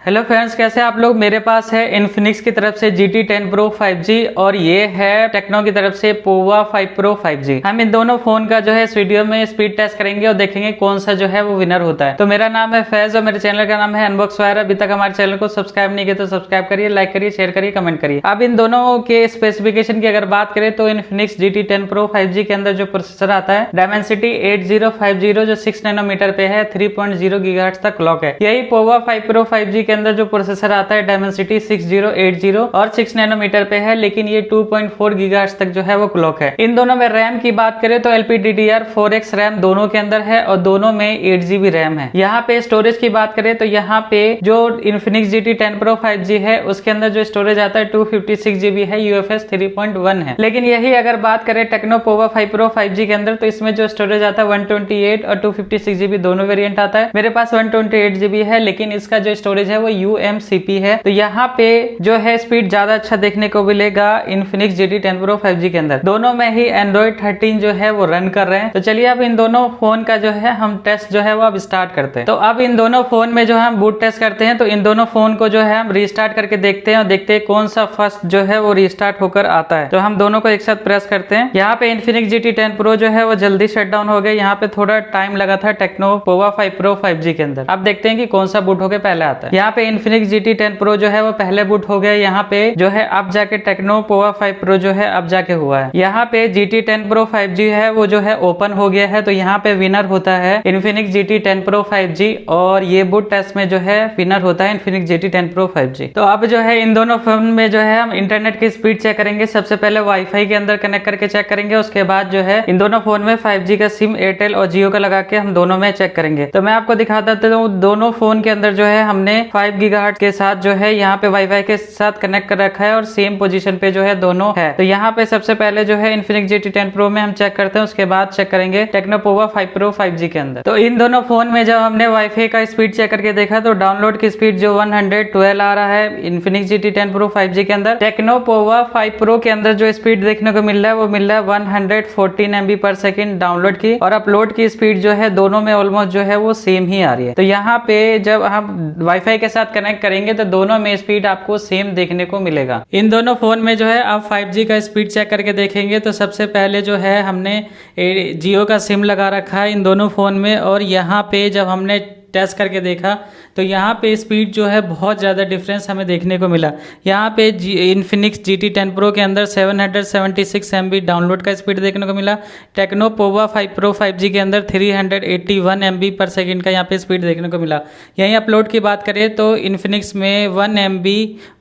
Hello friends, कैसे आप लोग। मेरे पास है इन्फिनिक्स की तरफ से GT10 Pro 5G और ये है टेक्नो की तरफ से पोवा 5 Pro 5G। हम इन दोनों फोन का जो है इस वीडियो में स्पीड टेस्ट करेंगे और देखेंगे कौन सा जो है वो विनर होता है। तो मेरा नाम है फैज और मेरे चैनल का नाम है अनबॉक्स वायर। अभी तक हमारे चैनल को सब्सक्राइब नहीं किया तो सब्सक्राइब करिए, लाइक करिए, शेयर करिए, कमेंट करिए। अब इन दोनों के स्पेसिफिकेशन की अगर बात करें तो इन्फिनिक्स GT10 Pro 5G के अंदर जो प्रोसेसर आता है Dimensity 8050 जो 6 नैनोमीटर पे है, 3.0 गीगाहर्ट्ज तक क्लॉक है। यही पोवा 5 Pro 5G के अंदर जो प्रोसेसर आता है Dimensity 6080 और 6 नैनोमीटर पे है, लेकिन ये 2.4 गीगाहर्ट्ज तक जो है वो क्लॉक है। इन दोनों में रैम की बात करें तो LPDDR4X रैम दोनों के अंदर है और दोनों में 8GB रैम है। यहाँ पे स्टोरेज की बात करें तो यहाँ पे जो Infinix GT10 Pro 5G है उसके अंदर जो स्टोरेज आता है 256GB है, UFS 3.1 है। लेकिन यही अगर बात करें टेक्नो पोवा 5 Pro 5G के अंदर तो इसमें जो स्टोरेज आता है 128 और 256GB दोनों वेरिएंट आता है। मेरे पास 128GB है, लेकिन इसका जो स्टोरेज है वो UMCP है। तो यहाँ पे जो है स्पीड ज्यादा अच्छा देखने को मिलेगा Infinix GT10 Pro 5G के अंदर। दोनों में ही Android 13 जो है वो रन कर रहे हैं। तो चलिए अब इन दोनों फोन का जो है हम टेस्ट जो है वो अब स्टार्ट करते हैं। तो अब इन दोनों फोन में जो है हम बूट टेस्ट करते हैं। तो इन दोनों फोन को जो है हम रीस्टार्ट करके देखते हैं और देखते हैं कौन सा फर्स्ट जो है वो रीस्टार्ट होकर आता है। तो हम दोनों को एक साथ प्रेस करते हैं। यहाँ पे Infinix GT10 Pro जो है वो जल्दी शट डाउन हो गया। यहाँ पे थोड़ा टाइम लगा था टेक्नो पोवा 5 Pro 5G के अंदर। अब देखते हैं कि कौन सा बूट होकर पहले आता है। यहाँ पे Infinix GT10 Pro जो है वो पहले बूट हो गया। यहाँ पे जो है अब जाके टेक्नो पोवा 5 Pro जो है अब जाके हुआ है। यहाँ पे GT10 Pro 5G है वो जो है ओपन हो गया है। तो यहाँ पे विनर होता है Infinix GT10 Pro 5G और ये बूट टेस्ट में जो है विनर होता है Infinix GT10 Pro 5G। तो अब जो है इन दोनों फोन में जो है हम इंटरनेट की स्पीड चेक करेंगे। सबसे पहले वाईफाई के अंदर कनेक्ट करके चेक करेंगे। उसके बाद जो है इन दोनों फोन में 5G का सिम एयरटेल और जियो का लगा के हम दोनों में चेक करेंगे। तो मैं आपको दिखाता हूँ दोनों फोन के अंदर जो है हमने 5 गीगाहर्ट्ज के साथ जो है यहाँ पे वाईफाई के साथ कनेक्ट कर रखा है और सेम पोजीशन पे जो है दोनों है। तो यहाँ पे सबसे पहले जो है Infinix GT10 Pro में हम चेक करते हैं, उसके बाद चेक करेंगे टेक्नो पोवा 5 Pro 5G के अंदर। तो इन दोनों फोन में जब हमने वाईफाई का स्पीड चेक करके देखा तो डाउनलोड की स्पीड जो 112 आ रहा है Infinix GT10 Pro 5G के अंदर। टेक्नो पोवा 5 Pro के अंदर जो स्पीड देखने को मिल रहा है वो मिल रहा है 114 MB/s डाउनलोड की, और अपलोड की स्पीड जो है दोनों में ऑलमोस्ट जो है वो सेम ही आ रही है। तो यहाँ पे जब हम वाईफाई के साथ कनेक्ट करेंगे तो दोनों में स्पीड आपको सेम देखने को मिलेगा। इन दोनों फोन में जो है आप 5G का स्पीड चेक करके देखेंगे तो सबसे पहले जो है हमने जियो का सिम लगा रखा है इन दोनों फोन में, और यहाँ पे जब हमने टेस्ट करके देखा तो यहाँ पे स्पीड जो है बहुत ज़्यादा डिफरेंस हमें देखने को मिला। यहाँ पे Infinix GT10 Pro के अंदर 776 MB डाउनलोड का स्पीड देखने को मिला। टेक्नो पोवा 5 Pro 5G के अंदर 381 MB/s का यहाँ पे स्पीड देखने को मिला। यहीं अपलोड की बात करें तो Infinix में 1 MB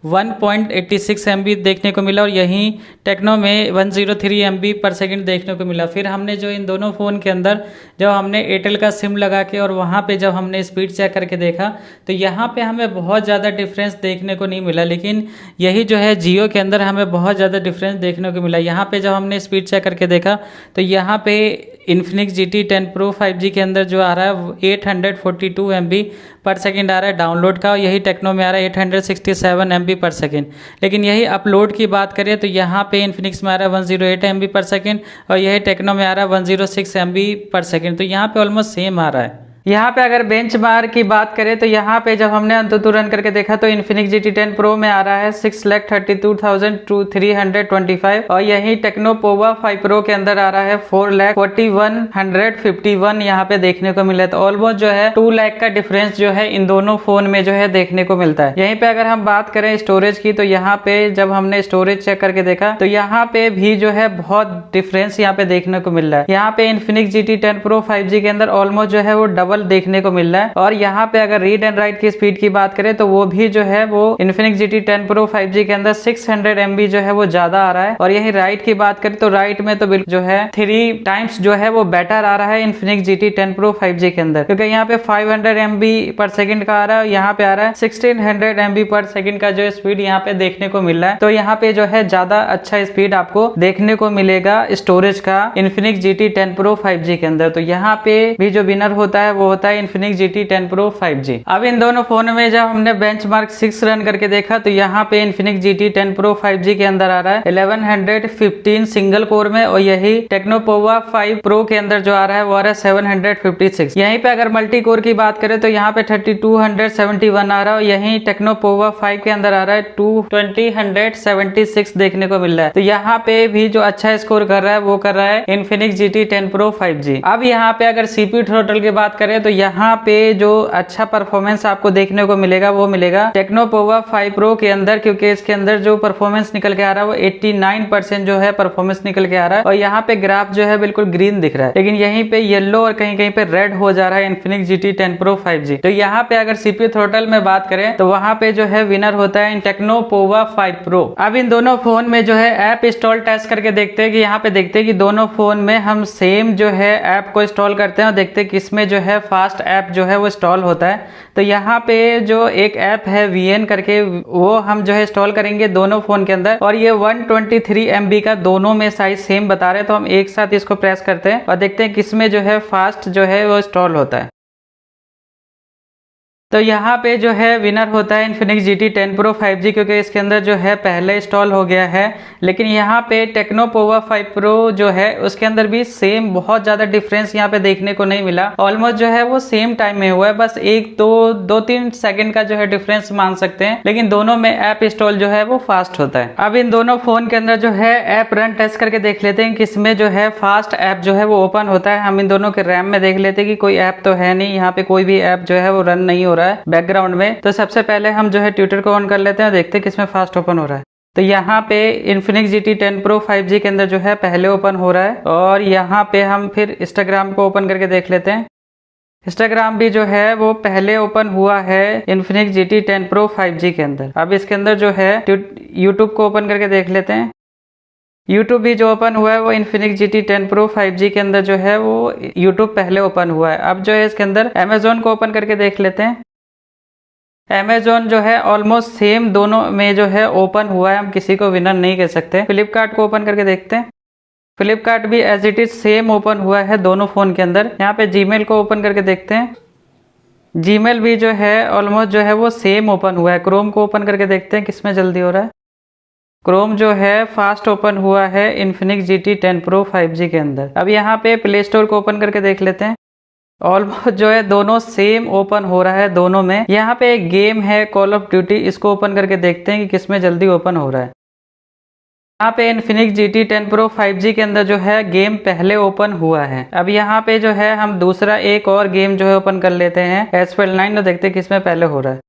1.86 MB देखने को मिला और यहीं टेक्नो में 103 MB/s देखने को मिला। फिर हमने जो इन दोनों फ़ोन के अंदर जब हमने एयरटेल का सिम लगा के और वहाँ पे जब हमने स्पीड चेक करके देखा तो यहाँ पे हमें बहुत ज़्यादा डिफरेंस देखने को नहीं मिला, लेकिन यही जो है जियो के अंदर हमें बहुत ज़्यादा डिफरेंस देखने को मिला। यहाँ पे जब हमने स्पीड चेक करके देखा तो यहाँ पे Infinix GT10 Pro 5G के अंदर जो आ रहा है 842 MB/s आ रहा है डाउनलोड का, और यही टेक्नो में आ रहा है 867 MB/s। लेकिन यही अपलोड की बात करें तो यहाँ पे Infinix में आ रहा है 108 MB/s और यही टेक्नो में आ रहा है 106 MB/s। तो यहाँ पे ऑलमोस्ट सेम आ रहा है। यहाँ पे अगर बेंचमार्क की बात करें तो यहाँ पे जब हमने अंततः रन करके देखा तो Infinix GT10 Pro में आ रहा है 6,32,325 और यही टेक्नो पोवा 5 Pro के अंदर आ रहा है 4,41,151 यहाँ पे देखने को मिला। तो ऑलमोस्ट जो है 2 लाख का डिफरेंस जो है इन दोनों फोन में जो है देखने को मिलता है। यहीं पे अगर हम बात करें स्टोरेज की तो यहाँ पे जब हमने स्टोरेज चेक करके देखा तो यहाँ पे भी जो है बहुत डिफरेंस यहाँ पे देखने को मिल रहा है। यहाँ पे Infinix GT10 Pro 5G के अंदर ऑलमोस्ट जो है वो डबल देखने को मिल रहा है, और यहाँ पे अगर रीड एंड राइट की स्पीड की बात करें तो वो भी जो है वो Infinix GT10 Pro 5G के अंदर 600 MB जो है वो ज्यादा आ रहा है। और यही राइट की बात करें तो राइट में तो बिल्कुल जो है 3 टाइम्स जो है वो बेटर आ रहा है Infinix GT10 Pro 5G के अंदर, क्योंकि यहाँ पे 500 MB/s का आ रहा है, यहाँ पे आ रहा है 1600 MB/s का जो स्पीड यहाँ पे देखने को मिल रहा है। तो यहाँ पे जो है ज्यादा अच्छा स्पीड आपको देखने को मिलेगा स्टोरेज का Infinix GT10 Pro 5G के अंदर। तो यहाँ पे भी जो विनर होता है वो होता है Infinix GT 10 Pro 5G। अब इन दोनों फोन में जब हमने बेंचमार्क 6 रन करके देखा तो यहाँ पे Infinix GT 10 Pro 5G के अंदर आ रहा है 1115 सिंगल कोर में, और यही टेक्नो पोवा 5 Pro के अंदर जो आ रहा है वो आ रहा है 756। यहीं पे अगर मल्टी कोर की बात करें तो यहाँ पे 3271 आ रहा है, और यहीं टेक्नो पोवा 5 के अंदर आ रहा है 2076 देखने को मिल रहा है। तो यहाँ पे भी जो अच्छा स्कोर कर रहा है वो कर रहा है Infinix GT 10 Pro 5G। अब यहाँ पे अगर CPU थ्रोटल की बात करें तो यहाँ पे जो अच्छा परफॉर्मेंस आपको देखने को मिलेगा वो मिलेगा टेक्नो पोवा 5 Pro के अंदर, क्योंकि इसके अंदर जो परफॉर्मेंस निकल के आ रहा है वो 89% जो है परफॉर्मेंस निकल के आ रहा है, और यहाँ पे ग्राफ जो है बिल्कुल ग्रीन दिख रहा है, लेकिन यहीं पे येलो और कहीं कहीं पे रेड हो जा रहा है Infinix GT 10 Pro 5G। तो यहाँ पे अगर CPU थ्रोटल में बात करें तो वहां पे जो है विनर होता है टेक्नो पोवा 5 Pro। अब इन दोनों फोन में जो है ऐप इंस्टॉल टेस्ट करके देखते हैं कि यहाँ पे देखते हैं कि दोनों फोन में हम सेम जो है ऐप को इंस्टॉल करते हैं और देखते हैं किसमें जो है फास्ट ऐप जो है वो इंस्टॉल होता है। तो यहाँ पे जो एक ऐप है VN करके वो हम जो है इंस्टॉल करेंगे दोनों फोन के अंदर, और ये 123 MB का दोनों में साइज सेम बता रहे हैं। तो हम एक साथ इसको प्रेस करते हैं और देखते हैं किसमें जो है फास्ट जो है वो इंस्टॉल होता है। तो यहाँ पे जो है विनर होता है Infinix GT 10 Pro 5G, क्योंकि इसके अंदर जो है पहले इंस्टॉल हो गया है। लेकिन यहाँ पे टेक्नो पोवा 5 Pro जो है उसके अंदर भी सेम बहुत ज़्यादा डिफरेंस यहाँ पे देखने को नहीं मिला। ऑलमोस्ट जो है वो सेम टाइम में हुआ है, बस 1-2-3 सेकंड का जो है डिफरेंस मान सकते हैं, लेकिन दोनों में ऐप इंस्टॉल जो है वो फास्ट होता है। अब इन दोनों फोन के अंदर जो है ऐप रन टेस्ट करके देख लेते हैं किसमें जो है फास्ट ऐप जो है वो ओपन होता है। हम इन दोनों के रैम में देख लेते हैं कि कोई ऐप तो है नहीं, यहाँ पे कोई भी ऐप जो है वो रन नहीं हो रहा है बैकग्राउंड में। तो सबसे पहले हम जो है ट्विटर को ऑन कर लेते हैं, देखते हैं किसमें फास्ट ओपन हो रहा है। तो यहाँ पे Infinix GT 10 Pro 5G के अंदर जो है पहले ओपन हो रहा है, और यहाँ पे हम फिर इंस्टाग्राम को ओपन करके देख लेते हैं। इंस्टाग्राम भी जो है वो पहले ओपन हुआ है Infinix GT 10 Pro 5G के अंदर। अब इसके अंदर जो है यूट्यूब को ओपन करके देख लेते हैं। यूट्यूब भी जो ओपन हुआ है वो Infinix GT 10 Pro 5G के अंदर जो है वो यूट्यूब पहले ओपन हुआ है। अब जो है इसके अंदर अमेजोन को ओपन करके देख लेते हैं। अमेजोन जो है ऑलमोस्ट सेम दोनों में जो है ओपन हुआ है, हम किसी को विनर नहीं कह सकते। फ्लिपकार्ट को ओपन करके देखते हैं। फ्लिपकार्ट भी as it is same open हुआ है दोनों फोन के अंदर। यहाँ पे जीमेल को ओपन करके देखते हैं। जीमेल भी जो है ऑलमोस्ट जो है वो सेम ओपन हुआ है। क्रोम को ओपन करके देखते हैं किसमें जल्दी हो रहा है। क्रोम जो है फास्ट ओपन हुआ है Infinix GT 10 Pro 5G के अंदर। अब यहाँ पे प्ले स्टोर को ओपन करके देख लेते हैं। ऑलमोस्ट जो है दोनों सेम ओपन हो रहा है दोनों में। यहाँ पे एक गेम है कॉल ऑफ ड्यूटी, इसको ओपन करके देखते हैं कि किसमें जल्दी ओपन हो रहा है। यहाँ पे Infinix GT 10 Pro 5G के अंदर जो है गेम पहले ओपन हुआ है। अब यहाँ पे जो है हम दूसरा एक और गेम जो है ओपन कर लेते हैं Asphalt 9, और देखते हैं किसमें पहले हो रहा है।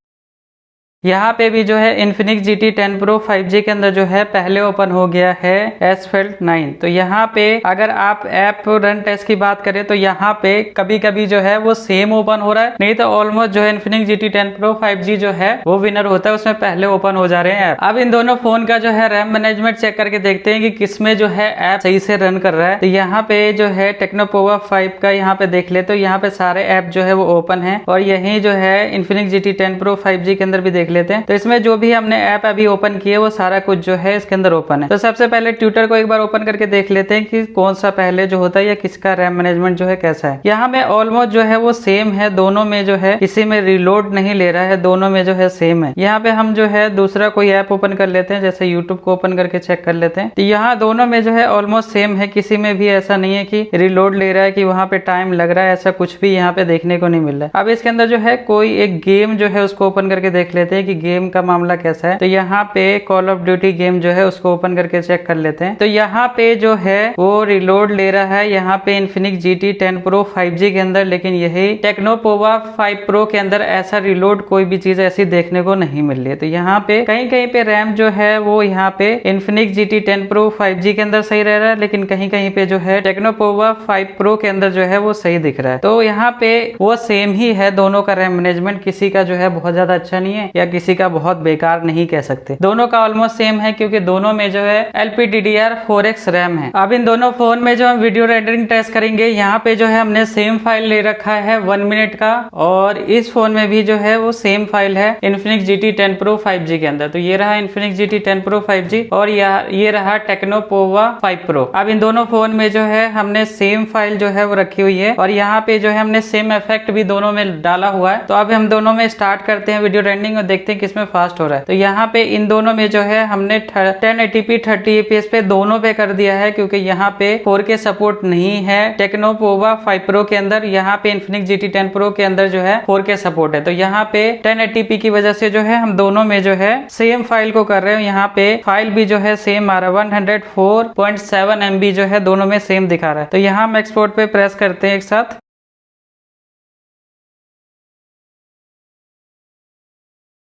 यहाँ पे भी जो है Infinix GT 10 Pro 5G के अंदर जो है पहले ओपन हो गया है Asphalt 9। तो यहाँ पे अगर आप ऐप रन टेस्ट की बात करें तो यहाँ पे कभी कभी जो है वो सेम ओपन हो रहा है, नहीं तो ऑलमोस्ट जो है Infinix GT 10 Pro 5G जो है वो विनर होता है, उसमें पहले ओपन हो जा रहे हैं ऐप। अब इन दोनों फोन का जो है रैम मैनेजमेंट चेक करके देखते हैं कि किसमें जो है ऐप सही से रन कर रहा है। तो यहाँ पे जो है टेक्नो पोवा 5 का यहाँ पे देख ले तो यहाँ पे सारे ऐप जो है वो ओपन है, और यही जो है Infinix GT 10 Pro 5G के अंदर भी देख लेते हैं। तो इसमें जो भी हमने ऐप अभी ओपन किए वो सारा कुछ जो है इसके अंदर ओपन है। तो सबसे पहले ट्विटर को एक बार ओपन करके देख लेते हैं कि कौन सा पहले जो होता है या किसका रैम मैनेजमेंट जो है कैसा है। यहाँ में ऑलमोस्ट जो है वो सेम है, दोनों में जो है किसी में रिलोड नहीं ले रहा है, दोनों में जो है सेम है। यहाँ पे हम जो है दूसरा कोई ऐप ओपन कर लेते हैं, जैसे यूट्यूब को ओपन करके चेक कर लेते हैं। तो यहाँ दोनों में जो है ऑलमोस्ट सेम है, किसी में भी ऐसा नहीं है कि रिलोड ले रहा है कि वहाँ पे टाइम लग रहा है, ऐसा कुछ भी यहाँ पे देखने को नहीं मिल रहा है। अब इसके अंदर जो है कोई एक गेम जो है उसको ओपन करके देख लेते हैं कि गेम का मामला कैसा है। तो यहाँ पे कॉल ऑफ ड्यूटी गेम जो है उसको ओपन करके चेक कर लेते हैं। तो यहाँ पे जो है वो रिलोड ले रहा है यहाँ पे Infinix GT 10 Pro 5G के अंदर, लेकिन यही टेक्नो पोवा 5 Pro के अंदर ऐसा रिलोड कोई भी चीज ऐसी देखने को नहीं मिल रही है। तो यहाँ पे कहीं कहीं पे रैम जो है वो यहाँ पे Infinix GT 10 Pro 5G के अंदर सही रह रहा है, लेकिन कहीं कहीं पे जो है टेक्नो पोवा 5 Pro के अंदर जो है वो सही दिख रहा है। तो यहाँ पे वो सेम ही है दोनों का रैम मैनेजमेंट, किसी का जो है बहुत ज्यादा अच्छा नहीं है या किसी का बहुत बेकार नहीं कह सकते। दोनों का ऑलमोस्ट सेम है क्योंकि दोनों में जो है LPDDR4X रैम है। अब इन दोनों फोन में जो हम वीडियो रेंडरिंग टेस्ट करेंगे, यहाँ पे जो है हमने सेम फाइल ले रखा है 1 मिनट का, और इस फोन में भी जो है वो सेम फाइल है Infinix GT 10 Pro 5G के अंदर। तो ये रहा Infinix GT 10 Pro 5G और ये रहा Tecno POVA 5 Pro। अब इन दोनों फोन में जो है हमने सेम फाइल जो है वो रखी हुई है और यहाँ पे जो है हमने सेम इफेक्ट भी दोनों में डाला हुआ है। तो अब हम दोनों में स्टार्ट करते हैं वीडियो रेंडरिंग और देखते हैं किसमें फास्ट हो रहा है। तो यहाँ पे इन दोनों में जो है हमने 1080p 30fps पे दोनों पे कर दिया है क्योंकि यहाँ पे 4K सपोर्ट नहीं है Tecno POVA 5 Pro के अंदर। यहाँ पे Infinix GT 10 Pro के अंदर जो है 4K सपोर्ट है। तो यहाँ पे 1080p की वजह से जो है हम दोनों में जो है सेम फाइल को कर रहे हैं। यहाँ पे फाइल भी जो है सेम आ रहा है, 104.7 MB जो है दोनों में सेम दिखा रहा है। तो यहाँ हम एक्सपोर्ट पे प्रेस करते हैं एक साथ।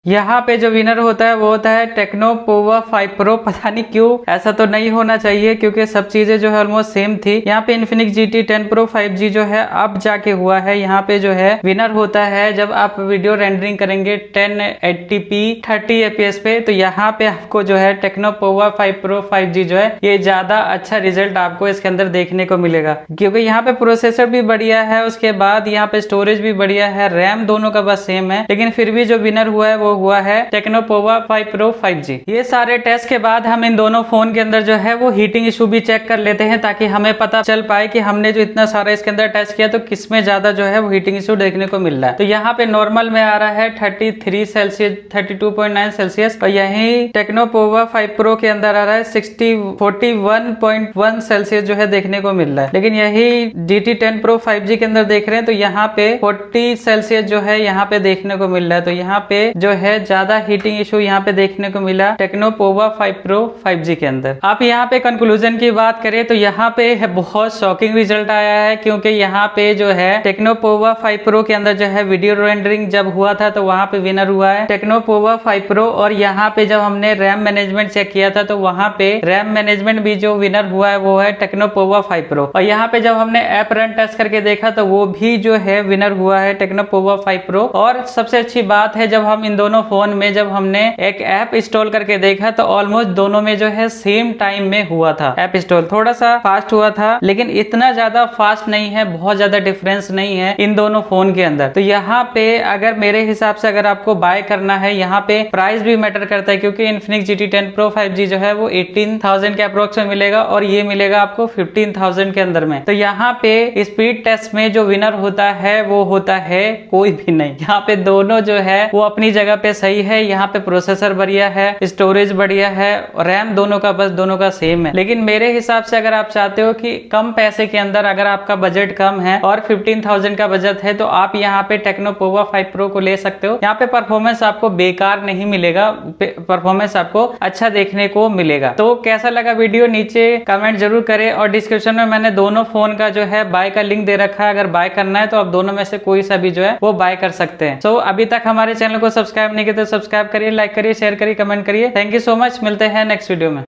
यहाँ पे जो विनर होता है वो होता है Tecno POVA 5 Pro। पता नहीं क्यों, ऐसा तो नहीं होना चाहिए क्योंकि सब चीजें जो है ऑलमोस्ट सेम थी। यहाँ पे Infinix GT 10 Pro 5G जो है अब जाके हुआ है। यहाँ पे जो है विनर होता है जब आप वीडियो रेंडरिंग करेंगे 1080p 30fps पे, तो यहाँ पे आपको जो है Tecno POVA 5 Pro 5G जो है ये ज्यादा अच्छा रिजल्ट आपको इसके अंदर देखने को मिलेगा क्योंकि यहाँ पे प्रोसेसर भी बढ़िया है, उसके बाद यहाँ पे स्टोरेज भी बढ़िया है, रैम दोनों का बस सेम है। लेकिन फिर भी जो विनर हुआ है वो हुआ है Tecno POVA 5 Pro 5G। ये सारे टेस्ट के बाद हम इन दोनों फोन के अंदर जो है वो हीटिंग इशू भी चेक कर लेते हैं ताकि हमें पता चल पाए कि हमने जो इतना सारा इसके अंदर टेस्ट किया तो किसमें ज्यादा जो है वो हीटिंग इशू देखने को मिल रहा है। तो यहाँ पे नॉर्मल में आ रहा है 33 सेल्सियस 32.9 सेल्सियस और यही Tecno POVA 5 Pro के अंदर आ रहा है 41.1 सेल्सियस जो है देखने को मिल रहा है। लेकिन यही GT 10 Pro 5G के अंदर देख रहे हैं तो यहाँ पे 40 सेल्सियस जो है यहाँ पे देखने को मिल रहा है। तो यहाँ पे जो है ज्यादा हीटिंग इशू यहाँ पे देखने को मिला Tecno POVA 5 Pro 5G के अंदर। आप यहाँ पे कंक्लूजन की बात करें तो यहाँ पे बहुत शॉकिंग रिजल्ट आया है क्योंकि यहाँ पे जो है Tecno POVA 5 Pro के अंदर जो है वीडियो रेंडरिंग जब हुआ था तो वहां पे विनर हुआ है Tecno POVA 5 Pro। और यहाँ पे जब हमने रैम मैनेजमेंट चेक किया था तो वहां पे रैम मैनेजमेंट भी जो विनर हुआ है वो है Tecno POVA 5 Pro। और यहाँ पे जब हमने ऐप रन टेस्ट करके देखा तो वो भी जो है विनर हुआ है Tecno POVA 5 Pro। और सबसे अच्छी बात है जब हम इन दोनों फोन में जब हमने एक ऐप इंस्टॉल करके देखा तो ऑलमोस्ट दोनों में जो है सेम टाइम में हुआ था ऐप इंस्टॉल। थोड़ा सा फास्ट हुआ था लेकिन इतना ज्यादा फास्ट नहीं है, बहुत ज्यादा डिफरेंस नहीं है इन दोनों फोन के अंदर। तो यहाँ पे अगर मेरे हिसाब से अगर आपको बाय करना है, यहाँ पे प्राइस भी मैटर करता है क्योंकि Infinix GT 10 Pro 5G जो है वो 18,000 के अप्रोक्स में मिलेगा और ये मिलेगा आपको 15,000 के अंदर में। तो यहाँ पे स्पीड टेस्ट में जो विनर होता है वो होता है कोई भी नहीं। यहाँ पे दोनों जो है वो अपनी जगह पे सही है। यहाँ पे प्रोसेसर बढ़िया है, स्टोरेज बढ़िया है, रैम दोनों का बस दोनों का सेम है। लेकिन मेरे हिसाब से अगर आप चाहते हो कि कम पैसे के अंदर अगर आपका बजट कम है और 15,000 का बजट है तो आप यहाँ पे Tecno POVA 5 Pro को ले सकते हो। यहाँ पे परफॉर्मेंस आपको बेकार नहीं मिलेगा, परफॉर्मेंस आपको अच्छा देखने को मिलेगा। तो कैसा लगा वीडियो नीचे कमेंट जरूर करें और डिस्क्रिप्शन में मैंने दोनों फोन का जो है बाय का लिंक दे रखा है। अगर बाय करना है तो आप दोनों में से कोई सा भी जो है वो बाय कर सकते हैं। तो अभी तक हमारे चैनल को सब्सक्राइब नहीं किया तो सब्सक्राइब करिए, लाइक करिए, शेयर करिए, कमेंट करिए। थैंक यू सो मच, मिलते हैं नेक्स्ट वीडियो में।